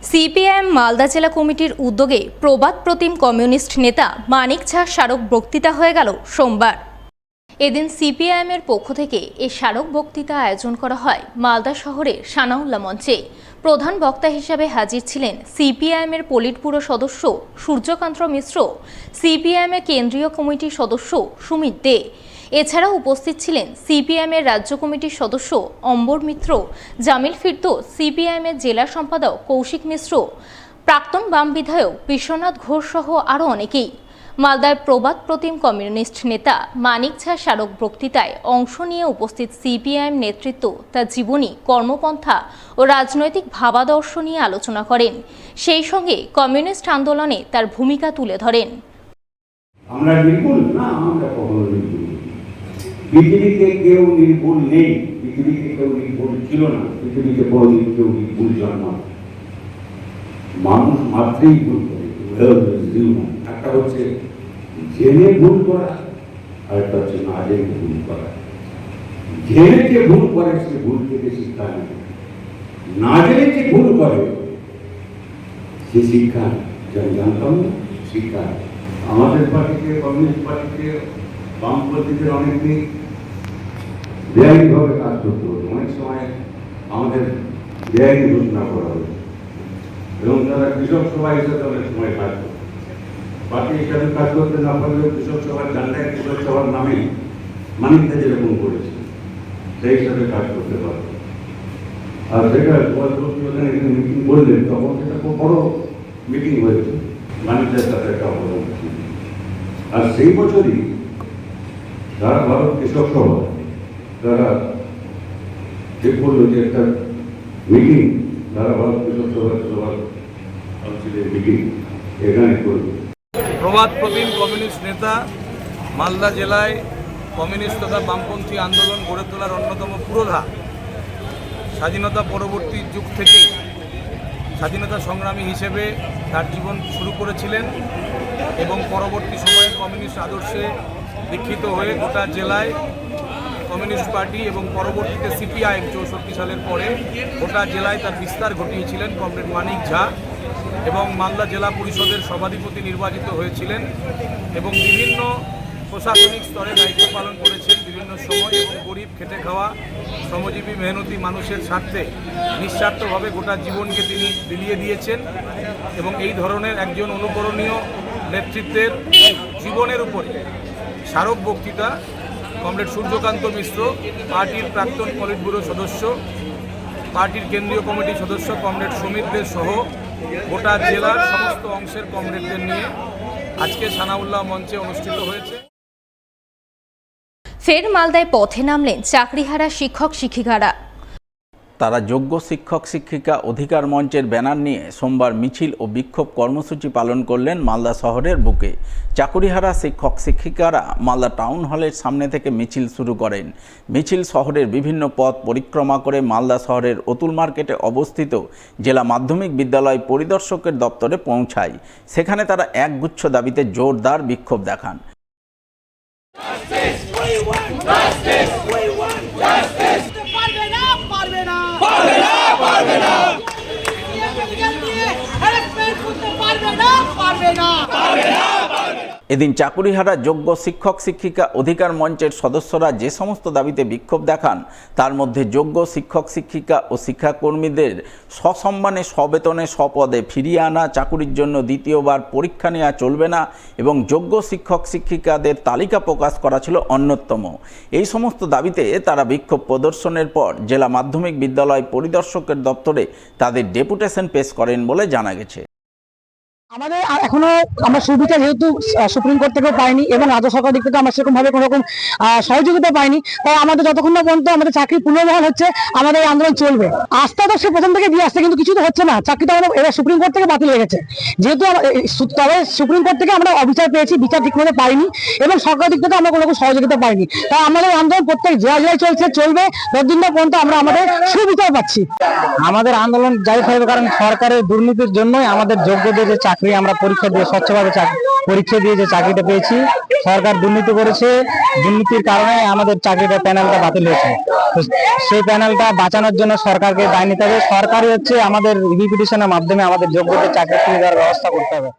CPIM Malda জেলা কমিটির উদ্যোগে প্রবাদ প্রতিম কমিউনিস্ট নেতা মানিক ঝার স্মারক বক্তৃতা হয়ে গেল সোমবার। এদিন সিপিআইএমের পক্ষ থেকে এই স্মারক বক্তৃতা আয়োজন করা হয় মালদা শহরের সানাউল্লাহ মঞ্চে। প্রধান বক্তা হিসাবে হাজির ছিলেন সিপিআইএমের পলিট ব্যুরো সদস্য সূর্যকান্ত মিশ্র, সিপিআইএমের কেন্দ্রীয় কমিটির সদস্য সুমিত দে। এছাড়াও উপস্থিত ছিলেন সিপিআইএমের রাজ্য কমিটির সদস্য অম্বর মিত্র, জামিল ফিরদৌস, সিপিআইএমের জেলা সম্পাদক কৌশিক মিশ্র, প্রাক্তন বাম বিধায়ক বিশ্বনাথ ঘোষ সহ আরও অনেকেই। মালদার প্রবাদ প্রতিম কমিউনিস্ট নেতা মানিক ঝার স্মারক বক্তৃতায় অংশ নিয়ে উপস্থিত সিপিআইএম নেতৃত্ব তার জীবনী, কর্মপন্থা ও রাজনৈতিক ভাবাদর্শ নিয়ে আলোচনা করেন। সেই সঙ্গে কমিউনিস্ট আন্দোলনে তার ভূমিকা তুলে ধরেন। আমরা নির্ভুল না, আমরা কখনো নির্ভুল নেই। পৃথিবীতে কেউ নির্ভুল নেই, পৃথিবীতে কেউ নির্ভুল ছিল না, পৃথিবীতে কোনোদিন কেউ নির্ভুল জন্ম। মানুষ মাত্রেই ভুল করে। একটা হচ্ছে জেনে ভুল করা, আর একটা হচ্ছে না জেনে ভুল করা। জেনে যে ভুল করে সে ভুল থেকে শিক্ষা নেয়, না জেনে যে ভুল করে সে শিক্ষা জানতাম না, শিক্ষা। আমাদের পার্টিতে, কমিউনিস্ট পার্টিতে, বামপন্থীদের অনেকদিন বেআইনিভাবে কাজ করতে হতো। অনেক সময় আমাদের বেআইনি ঘোষণা করা হতো এবং তারা কৃষক সভা হিসেবে অনেক সময় কাজ করত। পার্টি হিসাবে কাজ করতে না পারলেও কৃষক সভার জানলায় কৃষক সভার নামে মানিকদা যেরকম করেছে সেই হিসাবে কাজ করতে পারত। আর সেটা ওখানে মিটিং বললেন, তখন সেটা খুব বড় মিটিং হয়েছে মানিকদার সাথে একটা অবদান। আর সেই বছরই সারা ভারত কৃষক সভা তারা ঠিক করলো যে একটা মিটিং, সারা ভারত কৃষক সভার কাউন্সিলের মিটিং এখানে করবে। প্রবাদ প্রতিম কমিউনিস্ট নেতা মালদা জেলায় কমিউনিস্ট তথা বামপন্থী আন্দোলন গড়ে তোলার অন্যতম পুরোধা। স্বাধীনতা পরবর্তী যুগ থেকেই স্বাধীনতা সংগ্রামী হিসেবে তার জীবন শুরু করেছিলেন এবং পরবর্তী সময়ে কমিউনিস্ট আদর্শে দীক্ষিত হয়ে গোটা জেলায় কমিউনিস্ট পার্টি এবং পরবর্তীতে সিপিআইএম 64 সালের পরে গোটা জেলায় তার বিস্তার ঘটিয়েছিলেন কমরেড মানিক ঝা এবং মালদা জেলা পরিষদের সভাধিপতি নির্বাচিত হয়েছিলেন এবং বিভিন্ন প্রশাসনিক স্তরে দায়িত্ব পালন করেছেন বিভিন্ন সময় এবং গরিব খেটে খাওয়া শ্রমজীবী মেহনতি মানুষের স্বার্থে নিঃস্বার্থভাবে গোটা জীবনকে তিনি বিলিয়ে দিয়েছেন এবং এই ধরনের একজন অনুকরণীয় নেতৃত্বের জীবনের উপরে স্মারক বক্তৃতা কমরেড সূর্যকান্ত মিশ্র, পার্টির প্রাক্তন পলিট ব্যুরো সদস্য, পার্টির কেন্দ্রীয় কমিটির সদস্য কমরেড সুমিত দে সহ গোটা জেলার সমস্ত অংশের কমরেডদের নিয়ে আজকে সানাউল্লাহ মঞ্চে অনুষ্ঠিত হয়েছে। ফের মালদায় পথে নামলেন চাকরিহারা শিক্ষক শিক্ষিকারা। তারা যোগ্য শিক্ষক শিক্ষিকা অধিকার মঞ্চের ব্যানার নিয়ে সোমবার মিছিল ও বিক্ষোভ কর্মসূচি পালন করলেন মালদা শহরের বুকে। চাকুরিহারা শিক্ষক শিক্ষিকারা মালদা টাউন হলের সামনে থেকে মিছিল শুরু করেন। মিছিল শহরের বিভিন্ন পথ পরিক্রমা করে মালদা শহরের অতুল মার্কেটে অবস্থিত জেলা মাধ্যমিক বিদ্যালয় পরিদর্শকের দপ্তরে পৌঁছায়। সেখানে তারা একগুচ্ছ দাবিতে জোরদার বিক্ষোভ দেখান। এদিন চাকুরিহারা যোগ্য শিক্ষক শিক্ষিকা অধিকার মঞ্চের সদস্যরা যে সমস্ত দাবিতে বিক্ষোভ দেখান তার মধ্যে যোগ্য শিক্ষক শিক্ষিকা ও শিক্ষাকর্মীদের সসম্মানে সবেতনে স্বপদে ফিরিয়ে আনা, চাকুরির জন্য দ্বিতীয়বার পরীক্ষা নেওয়া চলবে না এবং যোগ্য শিক্ষক শিক্ষিকাদের তালিকা প্রকাশ করা ছিল অন্যতম। এই সমস্ত দাবিতে তারা বিক্ষোভ প্রদর্শনের পর জেলা মাধ্যমিক বিদ্যালয় পরিদর্শকের দপ্তরে তাদের ডেপুটেশন পেশ করেন বলে জানা গেছে। আমাদের এখনো আমরা সুবিধা যেহেতু সুপ্রিম কোর্ট থেকেও পাইনি এবং রাজ্য সরকার দিক থেকে আমরা সেরকম ভাবে কোনো রকম সহযোগিতা পাইনি, তাই আমাদের যতক্ষণ না পর্যন্ত আমাদের চাকরি পুনর্বহাল হচ্ছে আমাদের এই আন্দোলন চলবে। আস্থা তো সে প্রথম থেকে দিয়ে আসছে, কিন্তু কিছু তো হচ্ছে না। চাকরিটা আমাদের এবার সুপ্রিম কোর্ট থেকে বাতিল হয়ে গেছে, যেহেতু তবে সুপ্রিম কোর্ট থেকে আমরা অবিচার পেয়েছি, বিচার ঠিক মতো পাইনি এবং সরকার দিক থেকে আমরা কোনো রকম সহযোগিতা পাইনি। তাই আমাদের আন্দোলন প্রত্যেক জেলায় চলবে যতদিন না পর্যন্ত আমরা আমাদের সুবিচার পাচ্ছি। আমাদের আন্দোলন জারি থাকবে, কারণ সরকারের দুর্নীতির জন্যই আমাদের যোগ্যদের যে চাকরি ফ্রি আমরা পরীক্ষা দিয়ে স্বচ্ছভাবে পরীক্ষা দিয়ে যে চাকরিটা পেয়েছি, সরকার দুর্নীতি করেছে, দুর্নীতির কারণে আমাদের চাকরিটা প্যানেলটা বাতিল হয়েছে। তো সেই প্যানেলটা বাঁচানোর জন্য সরকারকে দায় নিতে হবে। সরকারই হচ্ছে আমাদের রিভিউ পিটিশনের মাধ্যমে আমাদের যোগ্যদের চাকরি ফিরে দেওয়ার ব্যবস্থা করতে হবে।